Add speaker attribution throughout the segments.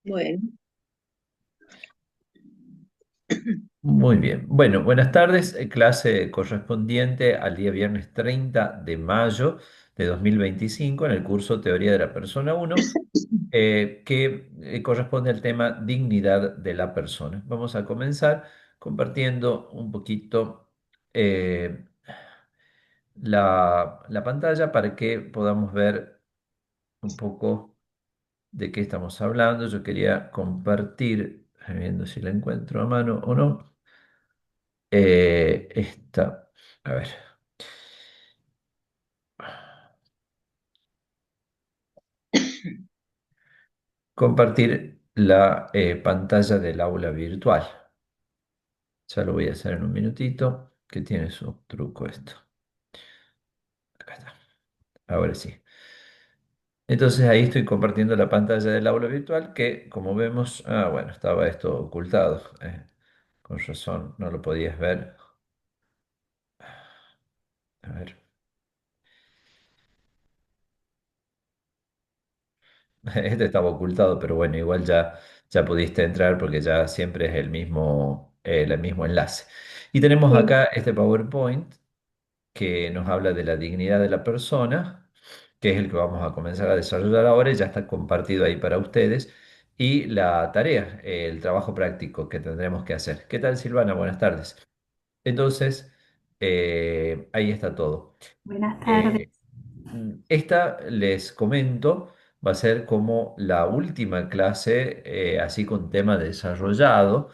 Speaker 1: Bueno,
Speaker 2: Muy bien. Bueno, buenas tardes. Clase correspondiente al día viernes 30 de mayo de 2025 en el curso Teoría de la Persona 1, que corresponde al tema dignidad de la persona. Vamos a comenzar compartiendo un poquito eh, la pantalla para que podamos ver un poco de qué estamos hablando. Yo quería compartir, viendo si la encuentro a mano o no. Esta, a ver, compartir la pantalla del aula virtual. Ya lo voy a hacer en un minutito, que tiene su truco esto. Acá está, ahora sí. Entonces ahí estoy compartiendo la pantalla del aula virtual que, como vemos, bueno, estaba esto ocultado. Con razón, no lo podías ver. A ver, este estaba ocultado, pero bueno, igual ya pudiste entrar porque ya siempre es el mismo enlace. Y tenemos
Speaker 1: sí.
Speaker 2: acá este PowerPoint que nos habla de la dignidad de la persona, que es el que vamos a comenzar a desarrollar ahora y ya está compartido ahí para ustedes. Y la tarea, el trabajo práctico que tendremos que hacer. ¿Qué tal, Silvana? Buenas tardes. Entonces, ahí está todo.
Speaker 1: Buenas tardes.
Speaker 2: Eh, Esta, les comento, va a ser como la última clase, así con tema desarrollado,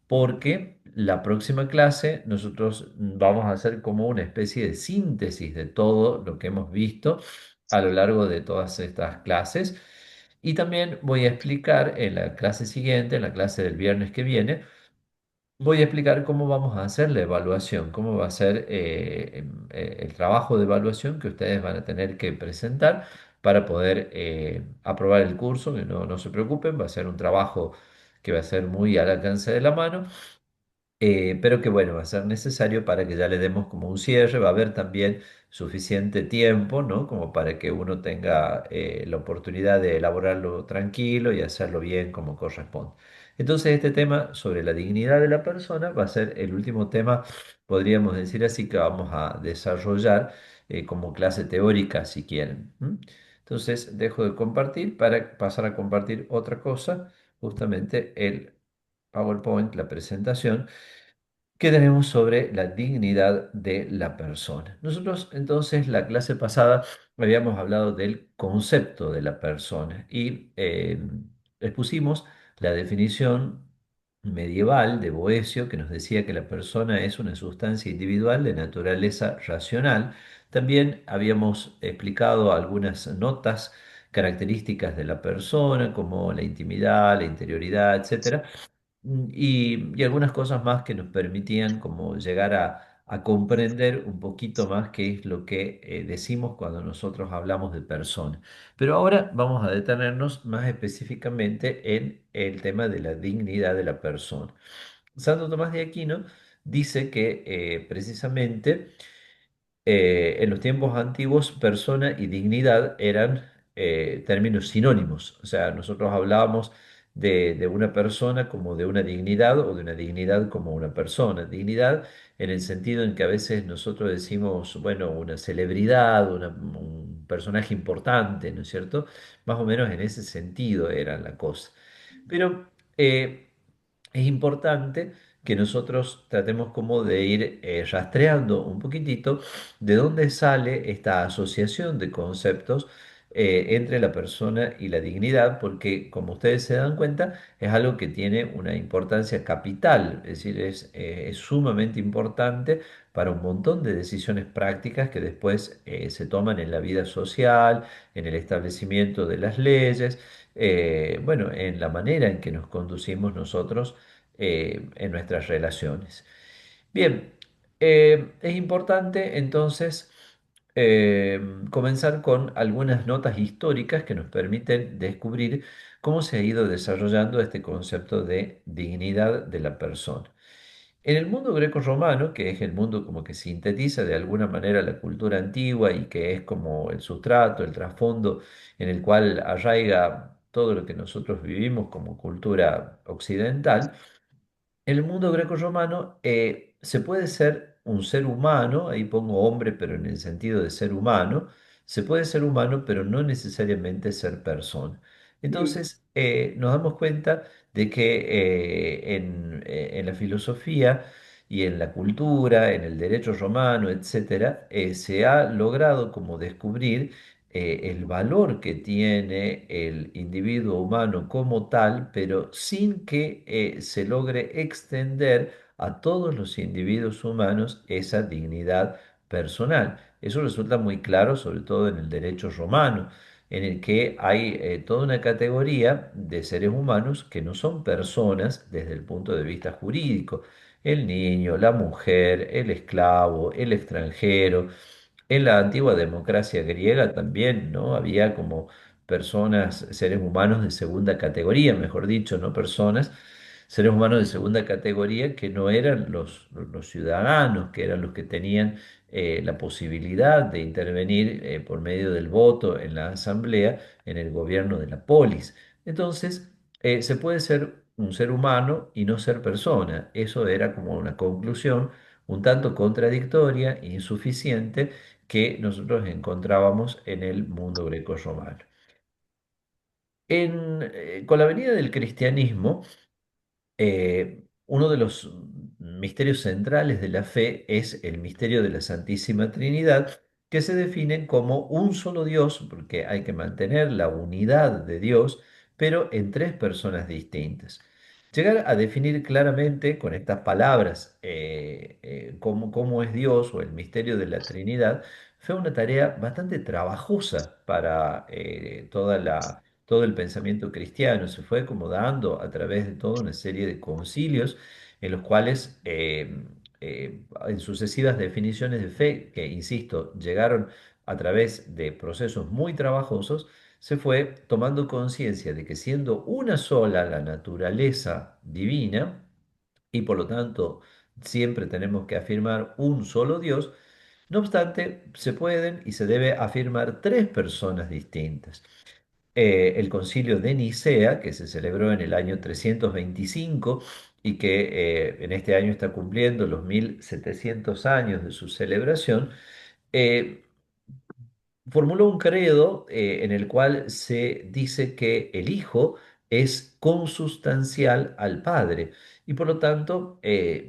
Speaker 2: porque la próxima clase nosotros vamos a hacer como una especie de síntesis de todo lo que hemos visto a lo largo de todas estas clases. Y también voy a explicar en la clase siguiente, en la clase del viernes que viene, voy a explicar cómo vamos a hacer la evaluación, cómo va a ser el trabajo de evaluación que ustedes van a tener que presentar para poder aprobar el curso, que no se preocupen, va a ser un trabajo que va a ser muy al alcance de la mano, pero que bueno, va a ser necesario para que ya le demos como un cierre, va a haber también suficiente tiempo, ¿no? Como para que uno tenga la oportunidad de elaborarlo tranquilo y hacerlo bien como corresponde. Entonces, este tema sobre la dignidad de la persona va a ser el último tema, podríamos decir así, que vamos a desarrollar como clase teórica, si quieren. ¿M? Entonces, dejo de compartir para pasar a compartir otra cosa, justamente el PowerPoint, la presentación que tenemos sobre la dignidad de la persona. Nosotros entonces la clase pasada habíamos hablado del concepto de la persona y expusimos la definición medieval de Boecio que nos decía que la persona es una sustancia individual de naturaleza racional. También habíamos explicado algunas notas características de la persona como la intimidad, la interioridad, etcétera, y algunas cosas más que nos permitían como llegar a comprender un poquito más qué es lo que decimos cuando nosotros hablamos de persona. Pero ahora vamos a detenernos más específicamente en el tema de la dignidad de la persona. Santo Tomás de Aquino dice que precisamente en los tiempos antiguos, persona y dignidad eran términos sinónimos. O sea, nosotros hablábamos de una persona como de una dignidad o de una dignidad como una persona. Dignidad en el sentido en que a veces nosotros decimos, bueno, una celebridad, un personaje importante, ¿no es cierto? Más o menos en ese sentido era la cosa. Pero es importante que nosotros tratemos como de ir rastreando un poquitito de dónde sale esta asociación de conceptos entre la persona y la dignidad, porque como ustedes se dan cuenta, es algo que tiene una importancia capital, es decir, es sumamente importante para un montón de decisiones prácticas que después se toman en la vida social, en el establecimiento de las leyes, bueno, en la manera en que nos conducimos nosotros en nuestras relaciones. Bien, es importante entonces comenzar con algunas notas históricas que nos permiten descubrir cómo se ha ido desarrollando este concepto de dignidad de la persona. En el mundo greco-romano, que es el mundo como que sintetiza de alguna manera la cultura antigua y que es como el sustrato, el trasfondo en el cual arraiga todo lo que nosotros vivimos como cultura occidental, en el mundo grecorromano se puede ser un ser humano, ahí pongo hombre, pero en el sentido de ser humano, se puede ser humano, pero no necesariamente ser persona.
Speaker 1: Mm.
Speaker 2: Entonces, nos damos cuenta de que en la filosofía y en la cultura, en el derecho romano, etcétera, se ha logrado como descubrir el valor que tiene el individuo humano como tal, pero sin que se logre extender a todos los individuos humanos esa dignidad personal. Eso resulta muy claro, sobre todo en el derecho romano, en el que hay toda una categoría de seres humanos que no son personas desde el punto de vista jurídico. El niño, la mujer, el esclavo, el extranjero. En la antigua democracia griega también, ¿no? Había como personas, seres humanos de segunda categoría, mejor dicho, no personas, seres humanos de segunda categoría que no eran los ciudadanos, que eran los que tenían la posibilidad de intervenir por medio del voto en la asamblea, en el gobierno de la polis. Entonces, se puede ser un ser humano y no ser persona. Eso era como una conclusión un tanto contradictoria, insuficiente, que nosotros encontrábamos en el mundo grecorromano. Con la venida del cristianismo, uno de los misterios centrales de la fe es el misterio de la Santísima Trinidad, que se define como un solo Dios, porque hay que mantener la unidad de Dios, pero en tres personas distintas. Llegar a definir claramente con estas palabras cómo es Dios o el misterio de la Trinidad fue una tarea bastante trabajosa para todo el pensamiento cristiano. Se fue acomodando a través de toda una serie de concilios en los cuales, en sucesivas definiciones de fe, que, insisto, llegaron a través de procesos muy trabajosos, se fue tomando conciencia de que siendo una sola la naturaleza divina, y por lo tanto siempre tenemos que afirmar un solo Dios, no obstante, se pueden y se debe afirmar tres personas distintas. El concilio de Nicea, que se celebró en el año 325 y que en este año está cumpliendo los 1700 años de su celebración, eh, formuló un credo en el cual se dice que el Hijo es consustancial al Padre y por lo tanto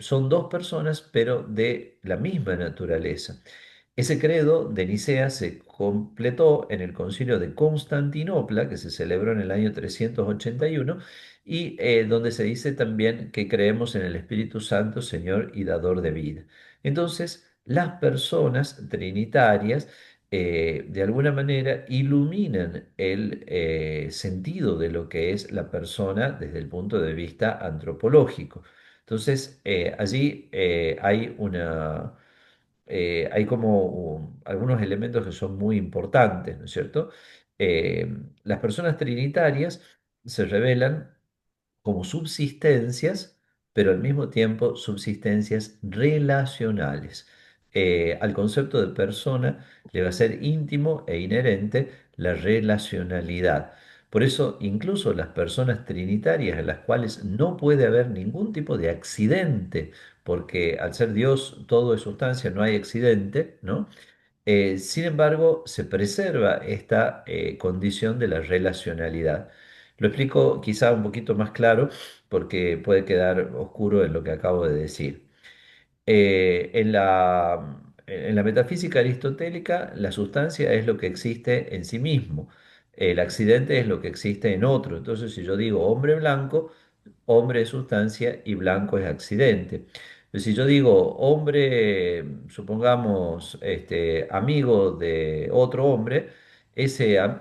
Speaker 2: son dos personas pero de la misma naturaleza. Ese credo de Nicea se completó en el Concilio de Constantinopla, que se celebró en el año 381, y donde se dice también que creemos en el Espíritu Santo, Señor y dador de vida. Entonces, las personas trinitarias, de alguna manera, iluminan el sentido de lo que es la persona desde el punto de vista antropológico. Entonces, allí hay como algunos elementos que son muy importantes, ¿no es cierto? Las personas trinitarias se revelan como subsistencias, pero al mismo tiempo subsistencias relacionales. Al concepto de persona le va a ser íntimo e inherente la relacionalidad. Por eso, incluso las personas trinitarias, en las cuales no puede haber ningún tipo de accidente, porque al ser Dios todo es sustancia, no hay accidente, ¿no? Sin embargo, se preserva esta condición de la relacionalidad. Lo explico quizá un poquito más claro porque puede quedar oscuro en lo que acabo de decir. En la metafísica aristotélica, la sustancia es lo que existe en sí mismo. El accidente es lo que existe en otro. Entonces, si yo digo hombre blanco, hombre es sustancia y blanco es accidente. Pero si yo digo hombre, supongamos, amigo de otro hombre, esa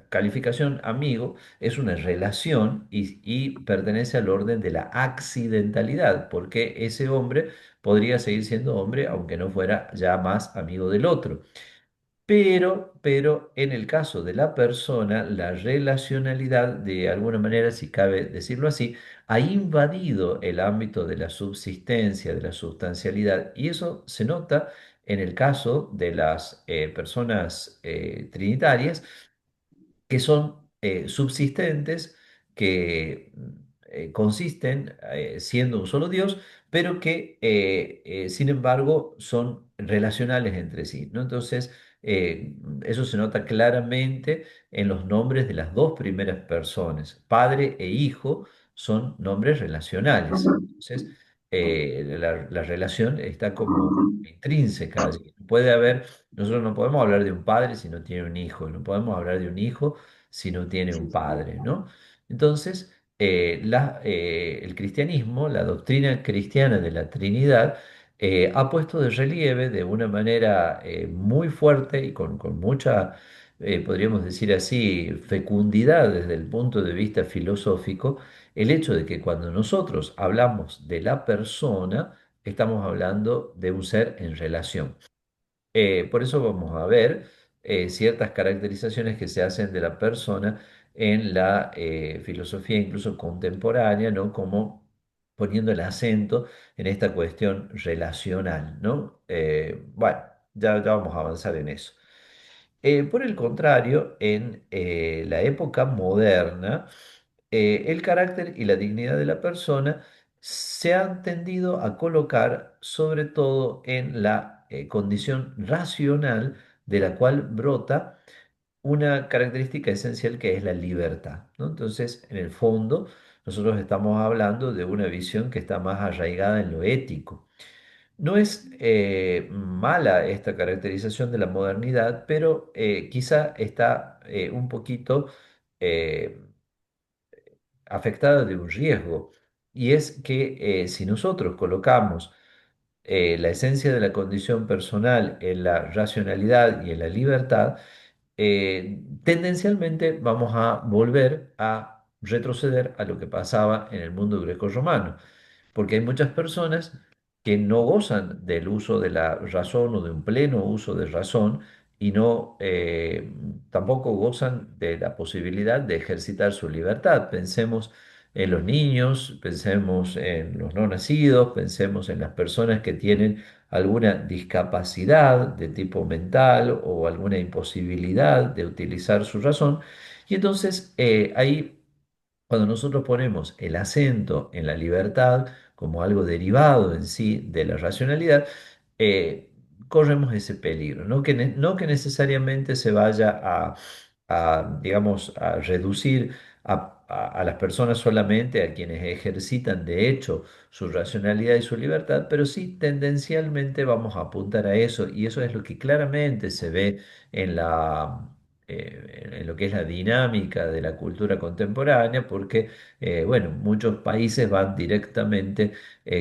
Speaker 2: calificación amigo es una relación y pertenece al orden de la accidentalidad, porque ese hombre podría seguir siendo hombre aunque no fuera ya más amigo del otro. Pero en el caso de la persona, la relacionalidad, de alguna manera, si cabe decirlo así, ha invadido el ámbito de la subsistencia, de la sustancialidad, y eso se nota en el caso de las personas trinitarias, que son subsistentes que consisten siendo un solo Dios, pero que sin embargo son relacionales entre sí, ¿no? Entonces, eso se nota claramente en los nombres de las dos primeras personas. Padre e hijo son nombres relacionales. Entonces, la relación está como intrínseca allí. Puede haber, nosotros no podemos hablar de un padre si no tiene un hijo, no podemos hablar de un hijo si no tiene un padre, ¿no? Entonces, el cristianismo, la doctrina cristiana de la Trinidad, ha puesto de relieve de una manera muy fuerte y con mucha, podríamos decir así, fecundidad desde el punto de vista filosófico, el hecho de que cuando nosotros hablamos de la persona, estamos hablando de un ser en relación. Por eso vamos a ver ciertas caracterizaciones que se hacen de la persona en la filosofía incluso contemporánea, ¿no? Como poniendo el acento en esta cuestión relacional, ¿no? Bueno, ya vamos a avanzar en eso. Por el contrario, en la época moderna, el carácter y la dignidad de la persona se han tendido a colocar sobre todo en la condición racional de la cual brota una característica esencial que es la libertad, ¿no? Entonces, en el fondo, nosotros estamos hablando de una visión que está más arraigada en lo ético. No es mala esta caracterización de la modernidad, pero quizá está un poquito eh, afectada de un riesgo, y es que si nosotros colocamos la esencia de la condición personal en la racionalidad y en la libertad, tendencialmente vamos a volver a retroceder a lo que pasaba en el mundo grecorromano, porque hay muchas personas que no gozan del uso de la razón o de un pleno uso de razón y no tampoco gozan de la posibilidad de ejercitar su libertad. Pensemos en los niños, pensemos en los no nacidos, pensemos en las personas que tienen alguna discapacidad de tipo mental o alguna imposibilidad de utilizar su razón. Y entonces ahí, cuando nosotros ponemos el acento en la libertad como algo derivado en sí de la racionalidad, eh, corremos ese peligro, no que necesariamente se vaya digamos, a reducir a las personas solamente a quienes ejercitan de hecho su racionalidad y su libertad, pero sí tendencialmente vamos a apuntar a eso, y eso es lo que claramente se ve en en lo que es la dinámica de la cultura contemporánea, porque, bueno, muchos países van directamente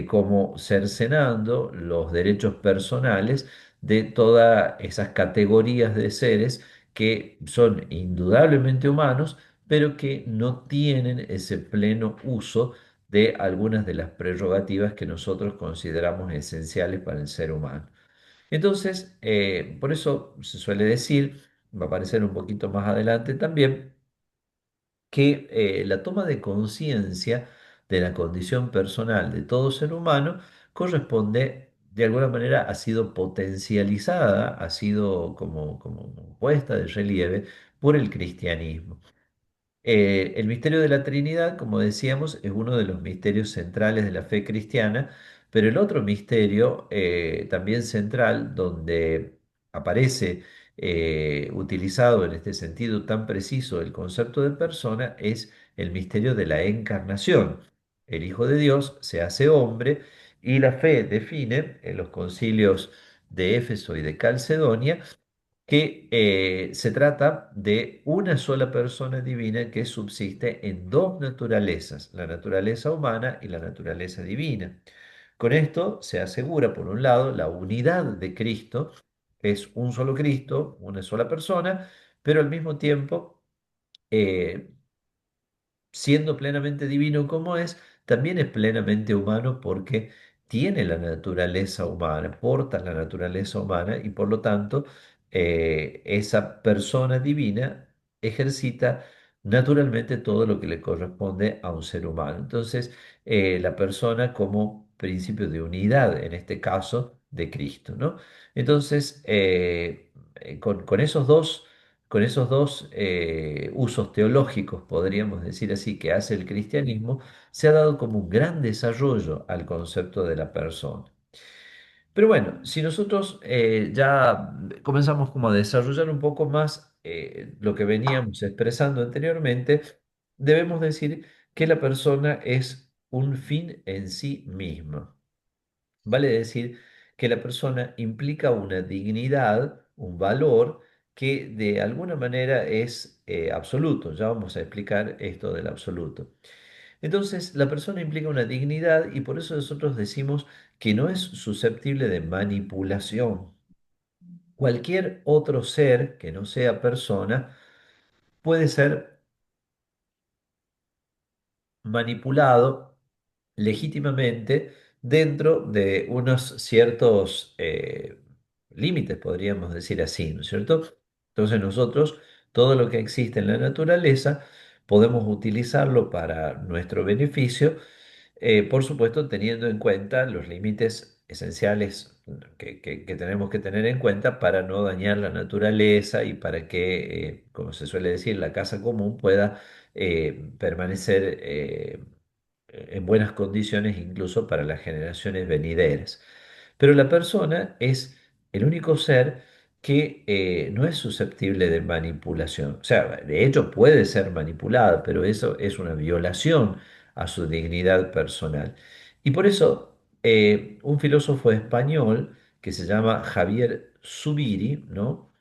Speaker 2: como cercenando los derechos personales de todas esas categorías de seres que son indudablemente humanos, pero que no tienen ese pleno uso de algunas de las prerrogativas que nosotros consideramos esenciales para el ser humano. Entonces, por eso se suele decir, va a aparecer un poquito más adelante también, que la toma de conciencia de la condición personal de todo ser humano corresponde, de alguna manera, ha sido potencializada, ha sido como puesta de relieve por el cristianismo. El misterio de la Trinidad, como decíamos, es uno de los misterios centrales de la fe cristiana, pero el otro misterio también central, donde aparece utilizado en este sentido tan preciso el concepto de persona, es el misterio de la encarnación. El Hijo de Dios se hace hombre y la fe define en los concilios de Éfeso y de Calcedonia que se trata de una sola persona divina que subsiste en dos naturalezas, la naturaleza humana y la naturaleza divina. Con esto se asegura, por un lado, la unidad de Cristo, es un solo Cristo, una sola persona, pero al mismo tiempo eh, siendo plenamente divino como es, también es plenamente humano porque tiene la naturaleza humana, porta la naturaleza humana y por lo tanto esa persona divina ejercita naturalmente todo lo que le corresponde a un ser humano. Entonces, la persona como principio de unidad, en este caso, de Cristo, ¿no? Entonces, con esos dos con esos dos usos teológicos, podríamos decir así, que hace el cristianismo, se ha dado como un gran desarrollo al concepto de la persona. Pero bueno, si nosotros ya comenzamos como a desarrollar un poco más lo que veníamos expresando anteriormente, debemos decir que la persona es un fin en sí misma. Vale decir que la persona implica una dignidad, un valor que de alguna manera es absoluto. Ya vamos a explicar esto del absoluto. Entonces, la persona implica una dignidad y por eso nosotros decimos que no es susceptible de manipulación. Cualquier otro ser que no sea persona puede ser manipulado legítimamente dentro de unos ciertos límites, podríamos decir así, ¿no es cierto? Entonces nosotros, todo lo que existe en la naturaleza, podemos utilizarlo para nuestro beneficio, por supuesto teniendo en cuenta los límites esenciales que tenemos que tener en cuenta para no dañar la naturaleza y para que, como se suele decir, la casa común pueda permanecer en buenas condiciones incluso para las generaciones venideras. Pero la persona es el único ser que no es susceptible de manipulación. O sea, de hecho puede ser manipulada, pero eso es una violación a su dignidad personal. Y por eso un filósofo español que se llama Javier Zubiri, ¿no?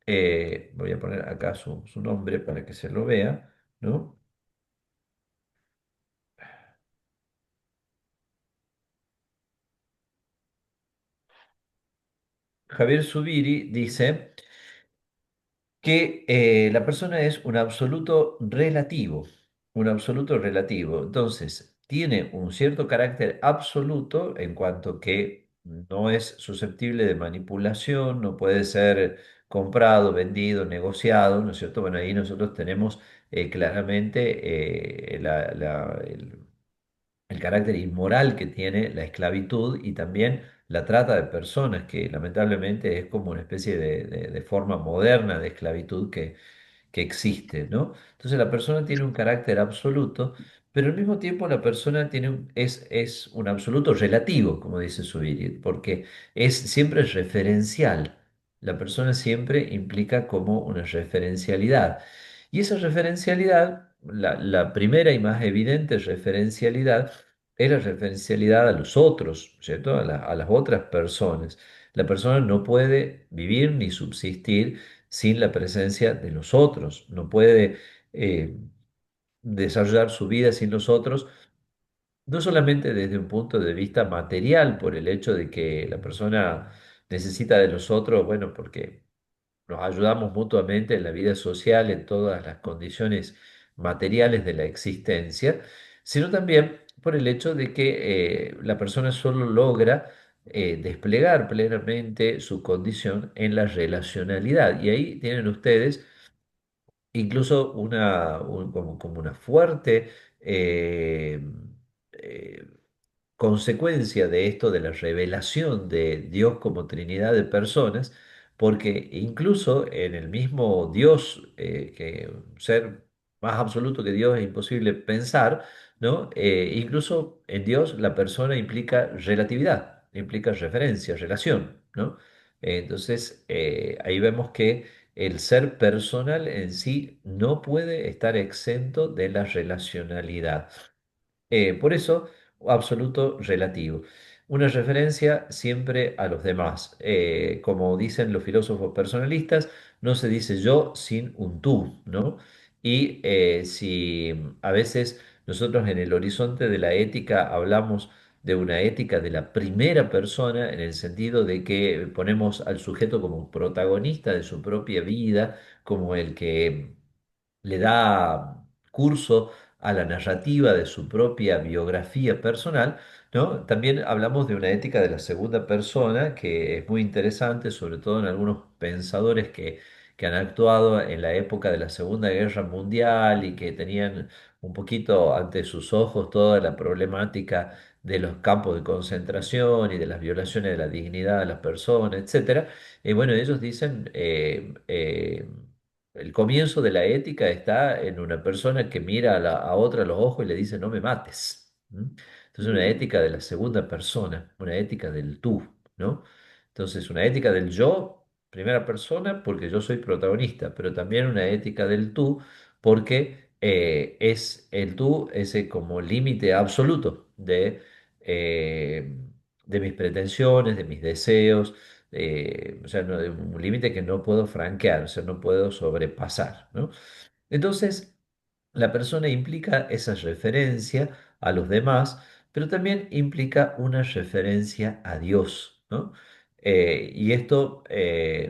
Speaker 2: Voy a poner acá su nombre para que se lo vea, ¿no? Javier Zubiri dice que la persona es un absoluto relativo. Entonces, tiene un cierto carácter absoluto en cuanto que no es susceptible de manipulación, no puede ser comprado, vendido, negociado, ¿no es cierto? Bueno, ahí nosotros tenemos claramente el carácter inmoral que tiene la esclavitud y también la trata de personas, que lamentablemente es como una especie de forma moderna de esclavitud que existe, ¿no? Entonces la persona tiene un carácter absoluto, pero al mismo tiempo la persona es un absoluto relativo, como dice Zubiri, porque siempre es referencial. La persona siempre implica como una referencialidad. Y esa referencialidad, la primera y más evidente referencialidad, es la referencialidad a los otros, ¿cierto? A las otras personas. La persona no puede vivir ni subsistir sin la presencia de los otros. No puede eh, desarrollar su vida sin los otros, no solamente desde un punto de vista material, por el hecho de que la persona necesita de los otros, bueno, porque nos ayudamos mutuamente en la vida social, en todas las condiciones materiales de la existencia, sino también por el hecho de que la persona solo logra desplegar plenamente su condición en la relacionalidad. Y ahí tienen ustedes incluso como una fuerte eh, eh, consecuencia de esto de la revelación de Dios como Trinidad de personas, porque incluso en el mismo Dios, que un ser más absoluto que Dios es imposible pensar, ¿no? Incluso en Dios la persona implica relatividad, implica referencia, relación, ¿no? Entonces ahí vemos que el ser personal en sí no puede estar exento de la relacionalidad. Por eso, absoluto relativo. Una referencia siempre a los demás. Como dicen los filósofos personalistas, no se dice yo sin un tú, ¿no? Y si a veces nosotros en el horizonte de la ética hablamos de una ética de la primera persona, en el sentido de que ponemos al sujeto como protagonista de su propia vida, como el que le da curso a la narrativa de su propia biografía personal, ¿no? También hablamos de una ética de la segunda persona que es muy interesante, sobre todo en algunos pensadores que han actuado en la época de la Segunda Guerra Mundial y que tenían un poquito ante sus ojos toda la problemática de los campos de concentración y de las violaciones de la dignidad de las personas, etcétera. Bueno, ellos dicen el comienzo de la ética está en una persona que mira a otra a los ojos y le dice, no me mates. ¿M? Entonces, una ética de la segunda persona, una ética del tú, ¿no? Entonces, una ética del yo, primera persona, porque yo soy protagonista, pero también una ética del tú, porque es el tú ese como límite absoluto eh, de mis pretensiones, de mis deseos, o sea, un límite que no puedo franquear, o sea, no puedo sobrepasar, ¿no? Entonces, la persona implica esa referencia a los demás, pero también implica una referencia a Dios, ¿no? Y esto,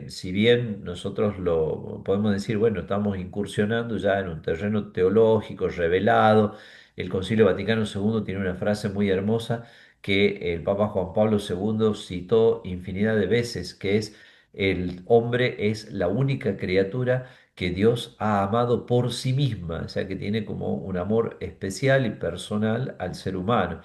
Speaker 2: si bien nosotros lo podemos decir, bueno, estamos incursionando ya en un terreno teológico revelado, el Concilio Vaticano II tiene una frase muy hermosa que el Papa Juan Pablo II citó infinidad de veces, que es, el hombre es la única criatura que Dios ha amado por sí misma, o sea que tiene como un amor especial y personal al ser humano.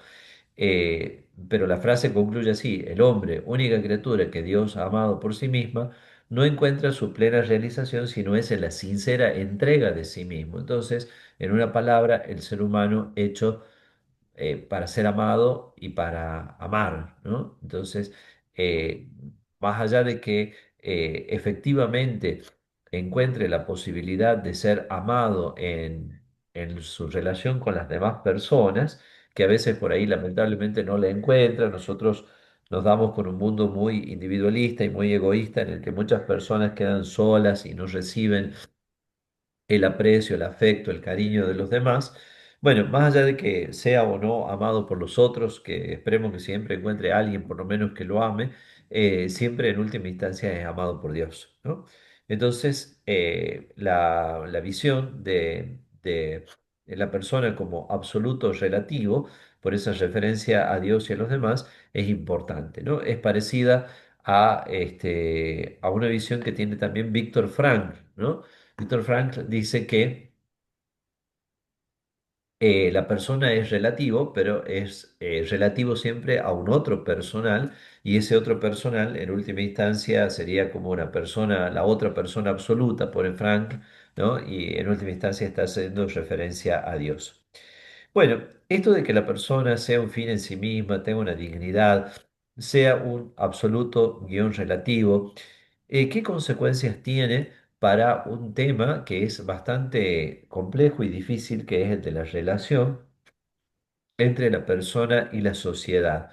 Speaker 2: Pero la frase concluye así: el hombre, única criatura que Dios ha amado por sí misma, no encuentra su plena realización si no es en la sincera entrega de sí mismo. Entonces, en una palabra, el ser humano hecho para ser amado y para amar, ¿no? Entonces, eh, más allá de que efectivamente encuentre la posibilidad de ser amado en su relación con las demás personas, que a veces por ahí lamentablemente no la encuentra, nosotros nos damos con un mundo muy individualista y muy egoísta en el que muchas personas quedan solas y no reciben el aprecio, el afecto, el cariño de los demás. Bueno, más allá de que sea o no amado por los otros, que esperemos que siempre encuentre a alguien por lo menos que lo ame, siempre en última instancia es amado por Dios, ¿no? Entonces, la visión de la persona como absoluto relativo, por esa referencia a Dios y a los demás, es importante, ¿no? Es parecida a una visión que tiene también Víctor Frank, ¿no? Víctor Frank dice que la persona es relativo, pero es relativo siempre a un otro personal, y ese otro personal en última instancia sería como una persona, la otra persona absoluta, pone Frank, ¿no? Y en última instancia está haciendo referencia a Dios. Bueno, esto de que la persona sea un fin en sí misma, tenga una dignidad, sea un absoluto guión relativo, ¿qué consecuencias tiene para un tema que es bastante complejo y difícil, que es el de la relación entre la persona y la sociedad?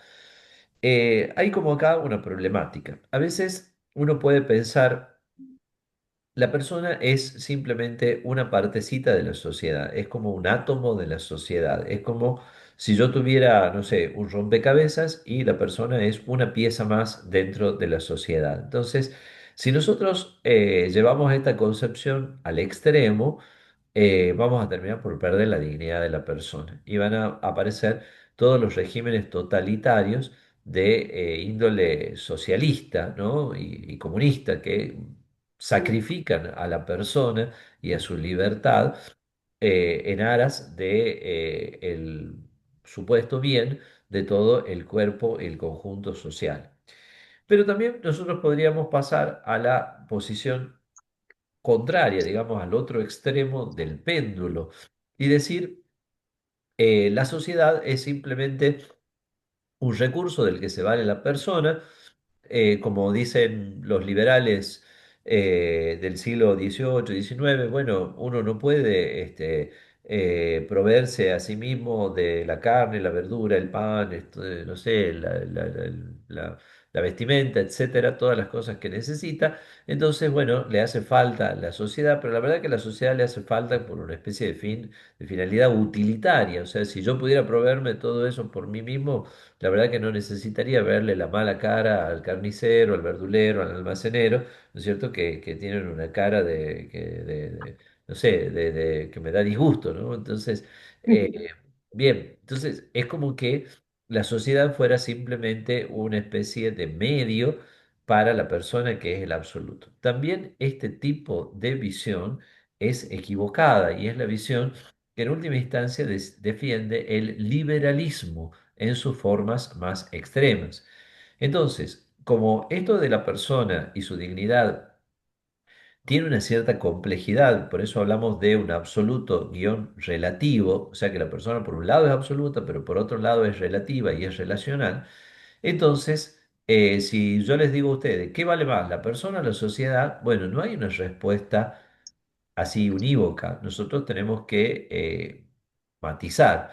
Speaker 2: Hay como acá una problemática. A veces uno puede pensar, la persona es simplemente una partecita de la sociedad, es como un átomo de la sociedad, es como si yo tuviera, no sé, un rompecabezas y la persona es una pieza más dentro de la sociedad. Entonces, si nosotros llevamos esta concepción al extremo, vamos a terminar por perder la dignidad de la persona y van a aparecer todos los regímenes totalitarios de índole socialista, ¿no? y comunista, que sacrifican a la persona y a su libertad en aras de el supuesto bien de todo el cuerpo y el conjunto social. Pero también nosotros podríamos pasar a la posición contraria, digamos, al otro extremo del péndulo, y decir, la sociedad es simplemente un recurso del que se vale la persona, como dicen los liberales del siglo XVIII, XIX. Bueno, uno no puede proveerse a sí mismo de la carne, la verdura, el pan, no sé, la- la vestimenta, etcétera, todas las cosas que necesita. Entonces, bueno, le hace falta a la sociedad, pero la verdad que a la sociedad le hace falta por una especie de fin, de finalidad utilitaria. O sea, si yo pudiera proveerme todo eso por mí mismo, la verdad que no necesitaría verle la mala cara al carnicero, al verdulero, al almacenero, ¿no es cierto? Que tienen una cara no sé, que me da disgusto, ¿no? Entonces, bien, entonces es como que la sociedad fuera simplemente una especie de medio para la persona que es el absoluto. También este tipo de visión es equivocada, y es la visión que en última instancia defiende el liberalismo en sus formas más extremas. Entonces, como esto de la persona y su dignidad tiene una cierta complejidad, por eso hablamos de un absoluto guión relativo, o sea que la persona por un lado es absoluta, pero por otro lado es relativa y es relacional. Entonces, si yo les digo a ustedes, ¿qué vale más, la persona o la sociedad? Bueno, no hay una respuesta así unívoca. Nosotros tenemos que matizar.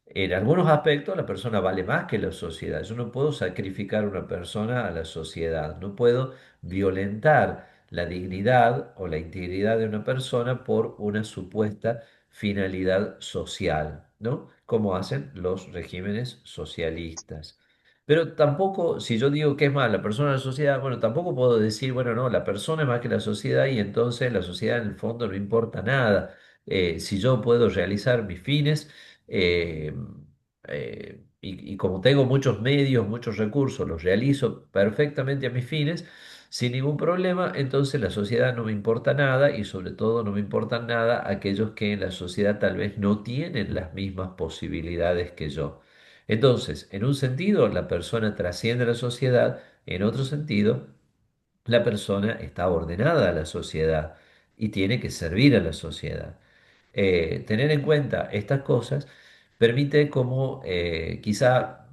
Speaker 2: En algunos aspectos la persona vale más que la sociedad. Yo no puedo sacrificar a una persona a la sociedad. No puedo violentar la dignidad o la integridad de una persona por una supuesta finalidad social, ¿no? Como hacen los regímenes socialistas. Pero tampoco, si yo digo que es más la persona o la sociedad, bueno, tampoco puedo decir, bueno, no, la persona es más que la sociedad y entonces la sociedad en el fondo no importa nada. Si yo puedo realizar mis fines eh, y como tengo muchos medios, muchos recursos, los realizo perfectamente a mis fines sin ningún problema, entonces la sociedad no me importa nada y sobre todo no me importan nada aquellos que en la sociedad tal vez no tienen las mismas posibilidades que yo. Entonces, en un sentido, la persona trasciende a la sociedad, en otro sentido, la persona está ordenada a la sociedad y tiene que servir a la sociedad. Tener en cuenta estas cosas permite como quizá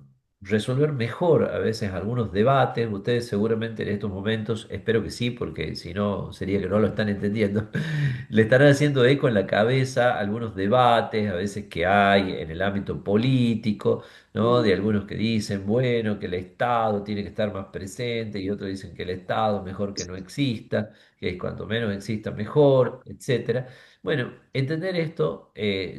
Speaker 2: resolver mejor a veces algunos debates. Ustedes seguramente en estos momentos, espero que sí, porque si no sería que no lo están entendiendo, le estarán haciendo eco en la cabeza algunos debates a veces que hay en el ámbito político, ¿no? De
Speaker 1: Mm,
Speaker 2: algunos que dicen, bueno, que el Estado tiene que estar más presente y otros dicen que el Estado mejor que no exista, que cuanto menos exista mejor, etcétera. Bueno, entender esto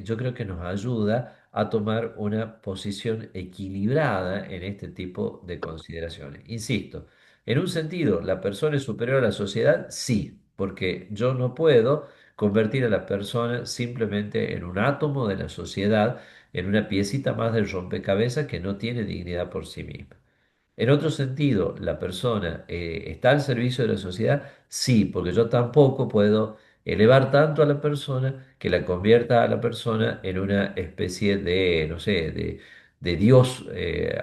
Speaker 2: yo creo que nos ayuda a tomar una posición equilibrada en este tipo de consideraciones. Insisto, en un sentido, ¿la persona es superior a la sociedad? Sí, porque yo no puedo convertir a la persona simplemente en un átomo de la sociedad, en una piecita más del rompecabezas que no tiene dignidad por sí misma. En otro sentido, ¿la persona está al servicio de la sociedad? Sí, porque yo tampoco puedo elevar tanto a la persona que la convierta a la persona en una especie de, no sé, de Dios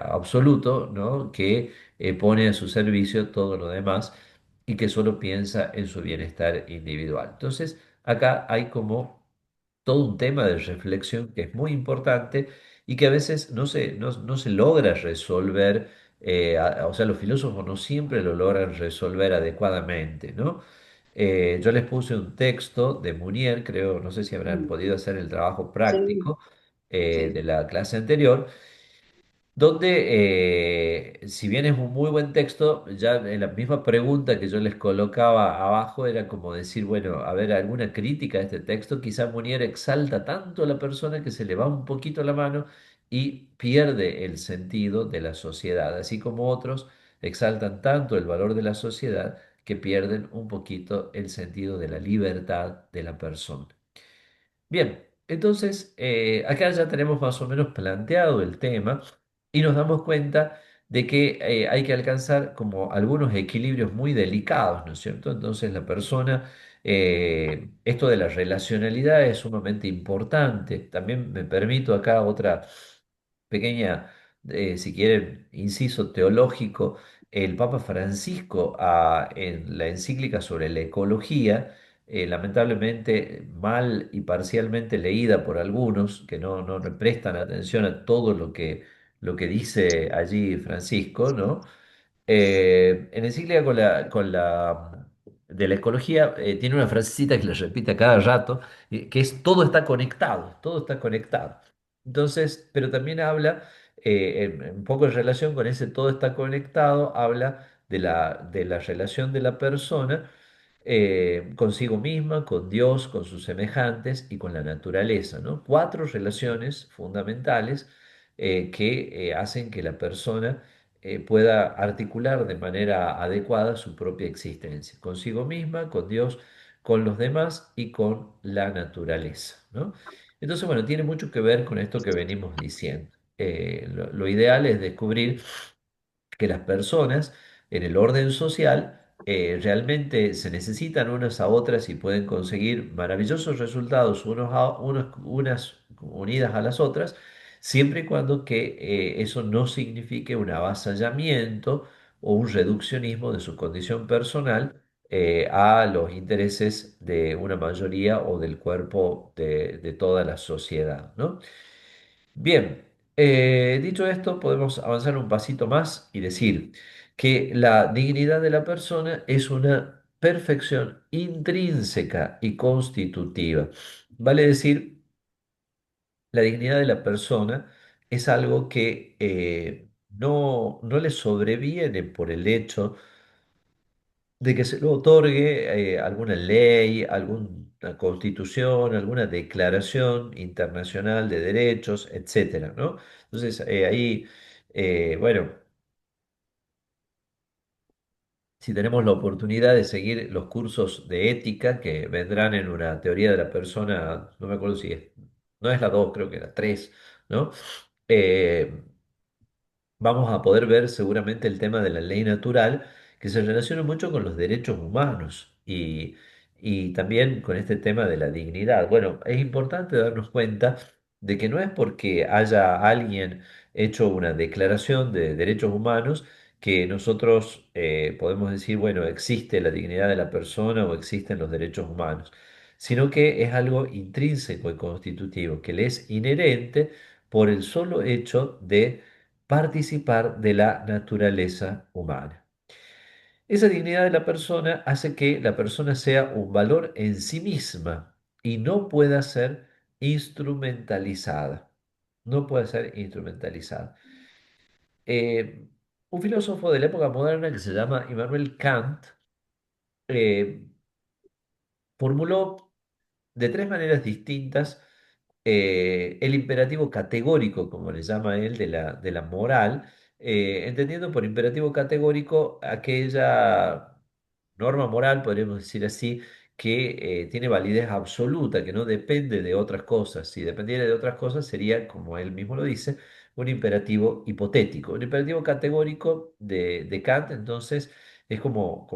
Speaker 2: absoluto, ¿no? Que pone a su servicio todo lo demás y que solo piensa en su bienestar individual. Entonces, acá hay como todo un tema de reflexión que es muy importante y que a veces no se logra resolver, o sea, los filósofos no siempre lo logran resolver adecuadamente, ¿no? Yo les puse un texto de Munier, creo, no sé si habrán
Speaker 1: mm,
Speaker 2: podido hacer el trabajo
Speaker 1: sí,
Speaker 2: práctico
Speaker 1: sí,
Speaker 2: de la clase anterior, donde, si bien es un muy buen texto, ya en la misma pregunta que yo les colocaba abajo era como decir, bueno, a ver, alguna crítica a este texto, quizá Munier exalta tanto a la persona que se le va un poquito la mano y pierde el sentido de la sociedad, así como otros exaltan tanto el valor de la sociedad que pierden un poquito el sentido de la libertad de la persona. Bien, entonces acá ya tenemos más o menos planteado el tema y nos damos cuenta de que hay que alcanzar como algunos equilibrios muy delicados, ¿no es cierto? Entonces la persona, esto de la relacionalidad es sumamente importante. También me permito acá otra pequeña, si quieren, inciso teológico. El Papa Francisco, en la encíclica sobre la ecología, lamentablemente mal y parcialmente leída por algunos que no le prestan atención a todo lo que dice allí Francisco, ¿no? En encíclica de la ecología tiene una frasecita que le repite a cada rato, que es todo está conectado, todo está conectado. Entonces, pero también habla, un poco en relación con ese todo está conectado, habla de la relación de la persona consigo misma, con Dios, con sus semejantes y con la naturaleza, ¿no? Cuatro relaciones fundamentales que hacen que la persona pueda articular de manera adecuada su propia existencia, consigo misma, con Dios, con los demás y con la naturaleza, ¿no? Entonces, bueno, tiene mucho que ver con esto que venimos diciendo. Lo ideal es descubrir que las personas en el orden social realmente se necesitan unas a otras y pueden conseguir maravillosos resultados unas unidas a las otras, siempre y cuando que eso no signifique un avasallamiento o un reduccionismo de su condición personal a los intereses de una mayoría o del cuerpo de toda la sociedad, ¿no? Bien, dicho esto, podemos avanzar un pasito más y decir que la dignidad de la persona es una perfección intrínseca y constitutiva. Vale decir, la dignidad de la persona es algo que no le sobreviene por el hecho de que se le otorgue alguna ley, alguna constitución, alguna declaración internacional de derechos, etcétera, ¿no? Entonces, ahí, bueno, si tenemos la oportunidad de seguir los cursos de ética que vendrán en una teoría de la persona, no me acuerdo si es, no es la 2, creo que la 3, ¿no? Eh, Vamos a poder ver seguramente el tema de la ley natural, que se relaciona mucho con los derechos humanos y también con este tema de la dignidad. Bueno, es importante darnos cuenta de que no es porque haya alguien hecho una declaración de derechos humanos que nosotros podemos decir, bueno, existe la dignidad de la persona o existen los derechos humanos, sino que es algo intrínseco y constitutivo, que le es inherente por el solo hecho de participar de la naturaleza humana. Esa dignidad de la persona hace que la persona sea un valor en sí misma y no pueda ser instrumentalizada. No puede ser instrumentalizada. Eh, un filósofo de la época moderna que se llama Immanuel Kant eh, formuló de tres maneras distintas el imperativo categórico, como le llama él, de la moral, entendiendo por imperativo categórico aquella norma moral, podríamos decir así, que tiene validez absoluta, que no depende de otras cosas. Si dependiera de otras cosas, sería, como él mismo lo dice, un imperativo hipotético. Un imperativo categórico de Kant, entonces, es como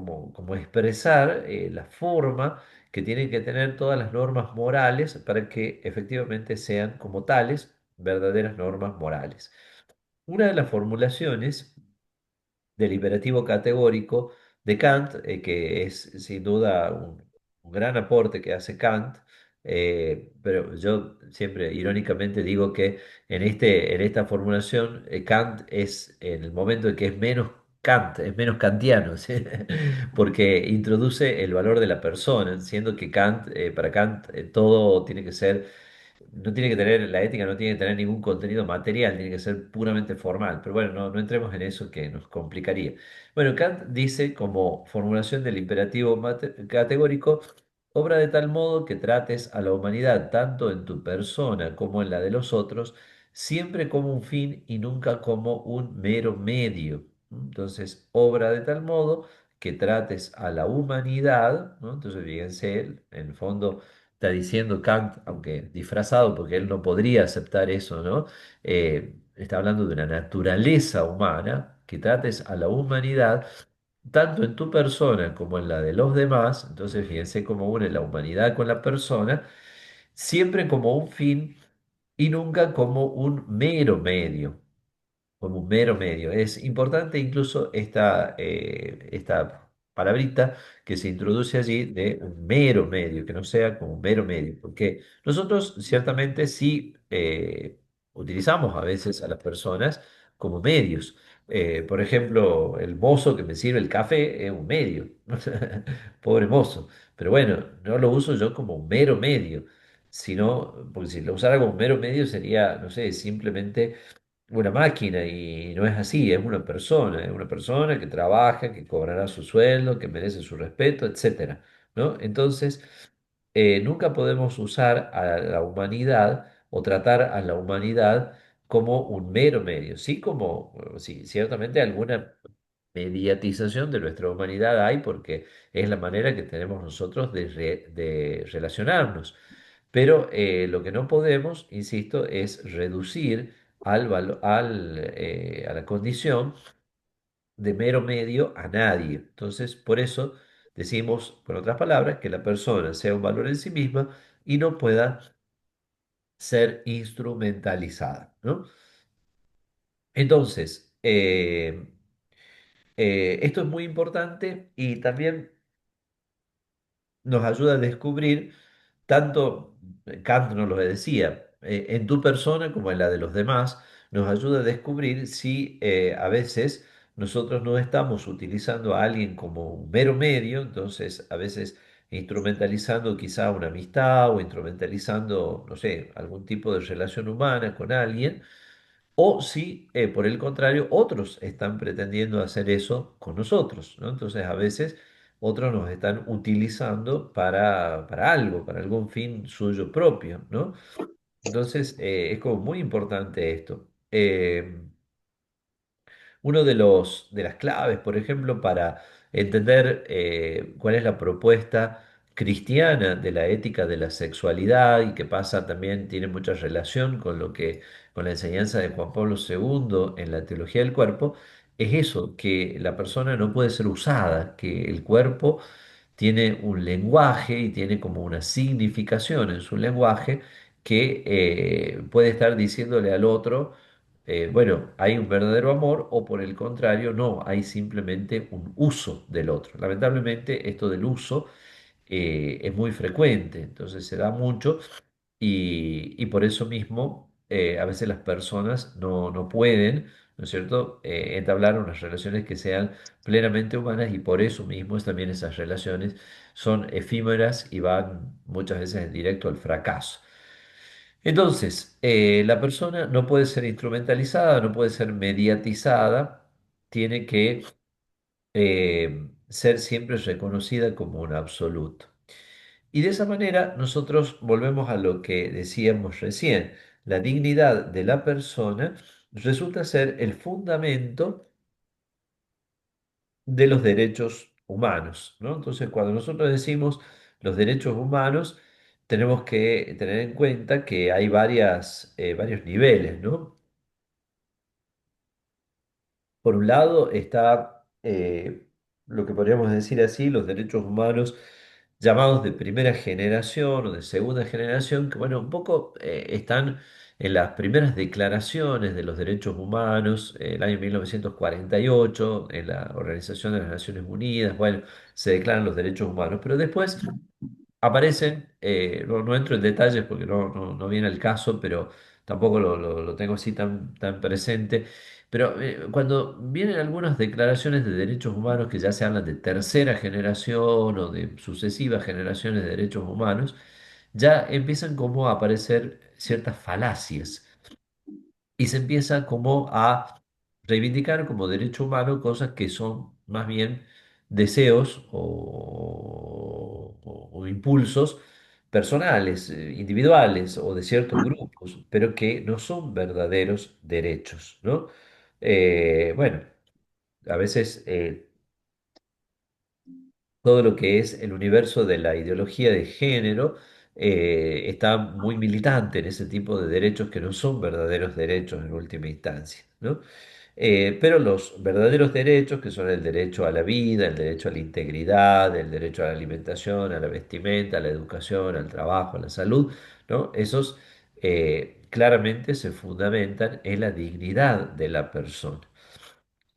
Speaker 2: expresar la forma que tienen que tener todas las normas morales para que efectivamente sean como tales verdaderas normas morales. Una de las formulaciones del imperativo categórico de Kant, que es sin duda un gran aporte que hace Kant, pero yo siempre irónicamente digo que en esta formulación Kant es en el momento en que es menos Kant, es menos kantiano, ¿sí? Porque introduce el valor de la persona, siendo que Kant, para Kant, todo tiene que ser no tiene que tener, la ética no tiene que tener ningún contenido material, tiene que ser puramente formal. Pero bueno, no entremos en eso que nos complicaría. Bueno, Kant dice como formulación del imperativo categórico, obra de tal modo que trates a la humanidad tanto en tu persona como en la de los otros, siempre como un fin y nunca como un mero medio. Entonces, obra de tal modo que trates a la humanidad, ¿no? Entonces, fíjense, en el fondo está diciendo Kant, aunque disfrazado, porque él no podría aceptar eso, ¿no? Está hablando de una naturaleza humana, que trates a la humanidad tanto en tu persona como en la de los demás, entonces fíjense cómo une la humanidad con la persona, siempre como un fin y nunca como un mero medio como un mero medio. Es importante incluso esta palabrita que se introduce allí de un mero medio, que no sea como un mero medio, porque nosotros ciertamente sí utilizamos a veces a las personas como medios. Por ejemplo, el mozo que me sirve el café es un medio, pobre mozo, pero bueno, no lo uso yo como un mero medio, sino, porque si lo usara como un mero medio sería, no sé, simplemente una máquina y no es así, es una persona que trabaja, que cobrará su sueldo, que merece su respeto, etcétera, ¿no? Entonces, nunca podemos usar a la humanidad o tratar a la humanidad como un mero medio, sí como, sí, ciertamente alguna mediatización de nuestra humanidad hay porque es la manera que tenemos nosotros de relacionarnos. Pero lo que no podemos, insisto, es reducir a la condición de mero medio a nadie. Entonces, por eso decimos, por otras palabras, que la persona sea un valor en sí misma y no pueda ser instrumentalizada, ¿no? Entonces, esto es muy importante y también nos ayuda a descubrir, tanto Kant nos lo decía, en tu persona como en la de los demás, nos ayuda a descubrir si a veces nosotros no estamos utilizando a alguien como un mero medio, entonces a veces instrumentalizando quizá una amistad o instrumentalizando, no sé, algún tipo de relación humana con alguien, o si, por el contrario, otros están pretendiendo hacer eso con nosotros, ¿no? Entonces, a veces otros nos están utilizando para algo, para algún fin suyo propio, ¿no? Entonces, es como muy importante esto. Uno de las claves, por ejemplo, para entender cuál es la propuesta cristiana de la ética de la sexualidad y que pasa también, tiene mucha relación con lo que, con la enseñanza de Juan Pablo II en la teología del cuerpo, es eso, que la persona no puede ser usada, que el cuerpo tiene un lenguaje y tiene como una significación en su lenguaje que puede estar diciéndole al otro, bueno, hay un verdadero amor o por el contrario, no, hay simplemente un uso del otro. Lamentablemente, esto del uso es muy frecuente, entonces se da mucho y por eso mismo a veces las personas no pueden, ¿no es cierto?, entablar unas relaciones que sean plenamente humanas y por eso mismo también esas relaciones son efímeras y van muchas veces en directo al fracaso. Entonces, la persona no puede ser instrumentalizada, no puede ser mediatizada, tiene que ser siempre reconocida como un absoluto. Y de esa manera nosotros volvemos a lo que decíamos recién. La dignidad de la persona resulta ser el fundamento de los derechos humanos, ¿no? Entonces, cuando nosotros decimos los derechos humanos, tenemos que tener en cuenta que hay varios niveles, ¿no? Por un lado está lo que podríamos decir así, los derechos humanos llamados de primera generación o de segunda generación, que bueno, un poco están en las primeras declaraciones de los derechos humanos, el año 1948, en la Organización de las Naciones Unidas, bueno, se declaran los derechos humanos, pero después aparecen, no entro en detalles porque no viene el caso, pero tampoco lo tengo así tan presente. Pero cuando vienen algunas declaraciones de derechos humanos que ya se hablan de tercera generación o de sucesivas generaciones de derechos humanos, ya empiezan como a aparecer ciertas falacias y se empieza como a reivindicar como derecho humano cosas que son más bien deseos o impulsos personales, individuales o de ciertos grupos, pero que no son verdaderos derechos, ¿no? Bueno, a veces todo lo que es el universo de la ideología de género está muy militante en ese tipo de derechos que no son verdaderos derechos en última instancia, ¿no? Pero los verdaderos derechos, que son el derecho a la vida, el derecho a la integridad, el derecho a la alimentación, a la vestimenta, a la educación, al trabajo, a la salud, ¿no? Esos claramente se fundamentan en la dignidad de la persona.